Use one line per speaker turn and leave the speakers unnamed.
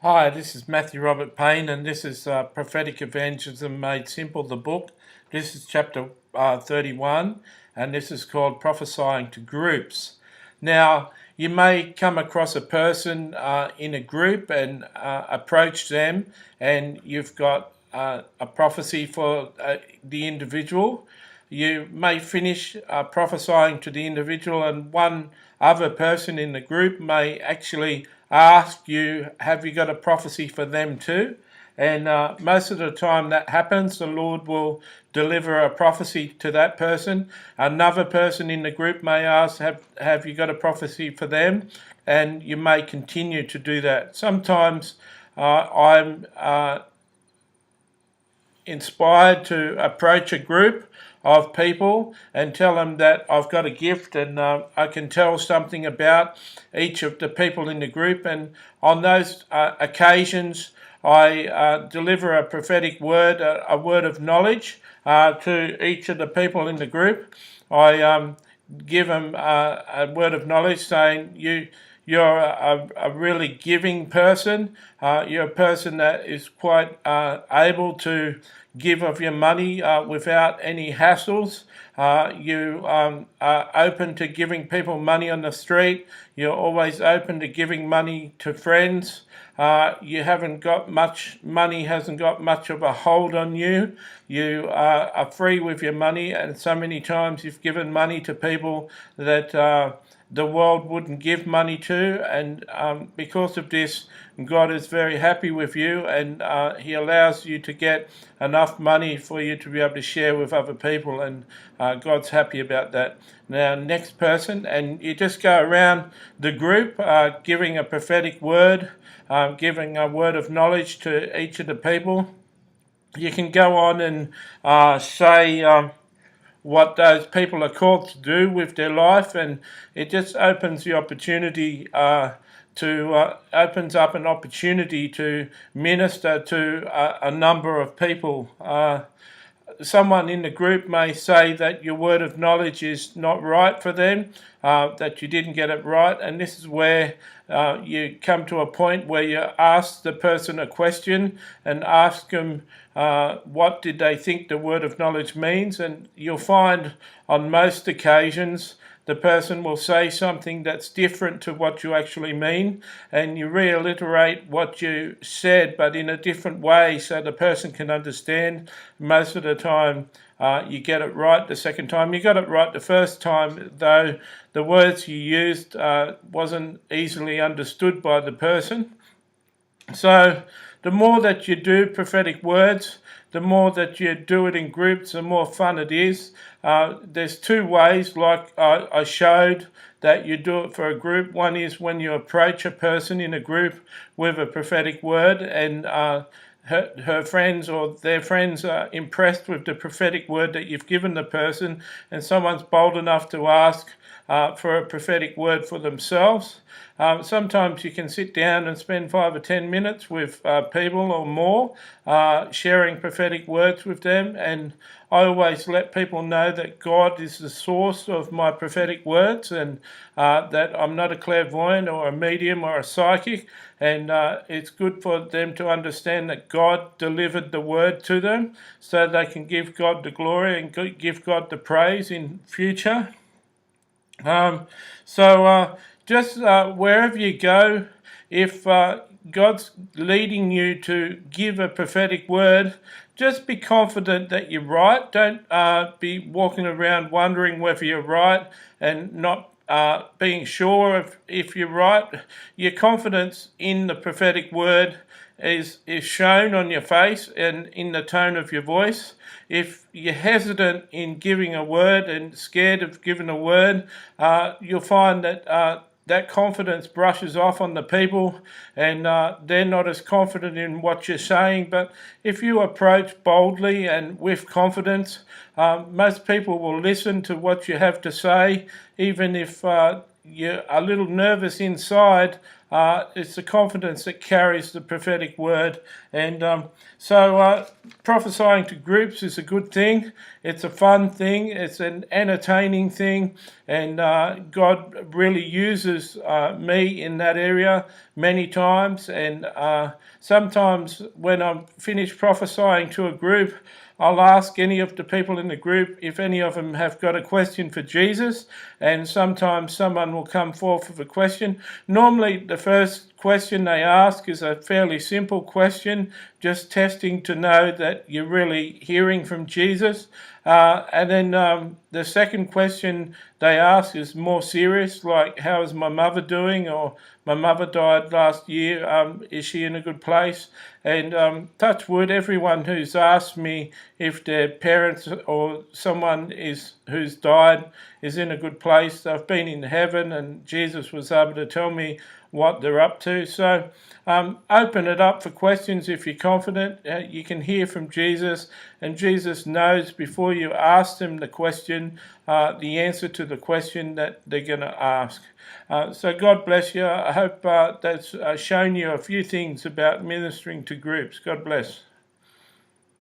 Hi, this is Matthew Robert Payne, and this is Prophetic Evangelism Made Simple, the book. This is chapter 31, and this is called Prophesying to Groups. Now, you may come across a person in a group and approach them, and you've got a prophecy for the individual. You may finish prophesying to the individual, and one other person in the group may actually ask you, have you got a prophecy for them too? And most of the time that happens, the Lord will deliver a prophecy to that person. Another person in the group may ask, have you got a prophecy for them? And you may continue to do that. Sometimes I'm inspired to approach a group of people and tell them that I've got a gift and I can tell something about each of the people in the group. And on those occasions, I deliver a prophetic word, a word of knowledge to each of the people in the group. I give them a word of knowledge saying, you're a really giving person. You're a person that is quite able to give of your money without any hassles. You are open to giving people money on the street. You're always open to giving money to friends. You haven't got much, money hasn't got much of a hold on you. You are free with your money, and so many times you've given money to people that the world wouldn't give money to, and because of this, God is very happy with you, and He allows you to get enough money for you to be able to share with other people, and God's happy about that. Now, next person, and you just go around the group giving a prophetic word, giving a word of knowledge to each of the people. You can go on and say what those people are called to do with their life, and it just opens the opportunity opens up an opportunity to minister to a number of people. Someone in the group may say that your word of knowledge is not right for them, that you didn't get it right, and this is where you come to a point where you ask the person a question and ask them what did they think the word of knowledge means, and you'll find on most occasions the person will say something that's different to what you actually mean, and you reiterate what you said but in a different way so the person can understand. Most of the time you get it right the second time. You got it right the first time, though the words you used wasn't easily understood by the person. So the more that you do prophetic words, the more that you do it in groups, the more fun it is. There's two ways, like I showed, that you do it for a group. One is when you approach a person in a group with a prophetic word, and her friends or their friends are impressed with the prophetic word that you've given the person, and someone's bold enough to ask for a prophetic word for themselves. Sometimes you can sit down and spend 5 or 10 minutes with people or more, sharing prophetic words with them, and I always let people know that God is the source of my prophetic words, and that I'm not a clairvoyant or a medium or a psychic, and it's good for them to understand that God delivered the word to them so they can give God the glory and give God the praise in future. Just wherever you go, if God's leading you to give a prophetic word, just be confident that you're right. Don't be walking around wondering whether you're right and not being sure if you're right. Your confidence in the prophetic word is shown on your face and in the tone of your voice. If you're hesitant in giving a word and scared of giving a word, you'll find that that confidence brushes off on the people, and they're not as confident in what you're saying. But if you approach boldly and with confidence, most people will listen to what you have to say, even if you're a little nervous inside. It's the confidence that carries the prophetic word. And prophesying to groups is a good thing. It's a fun thing. It's an entertaining thing. and God really uses me in that area many times. And sometimes when I'm finished prophesying to a group, I'll ask any of the people in the group if any of them have got a question for Jesus, and sometimes someone will come forth with a question. Normally the first question they ask is a fairly simple question, just testing to know that you're really hearing from Jesus. And then the second question they ask is more serious, like, how is my mother doing? Or, my mother died last year, is she in a good place? And touch wood, everyone who's asked me if their parents or someone who's died is in a good place, they've been in heaven, and Jesus was able to tell me what they're up to. So open it up for questions if you're confident. You can hear from Jesus, and Jesus knows before you ask them the question, the answer to the question that they're going to ask. So God bless you. I hope that's shown you a few things about ministering to groups. God bless.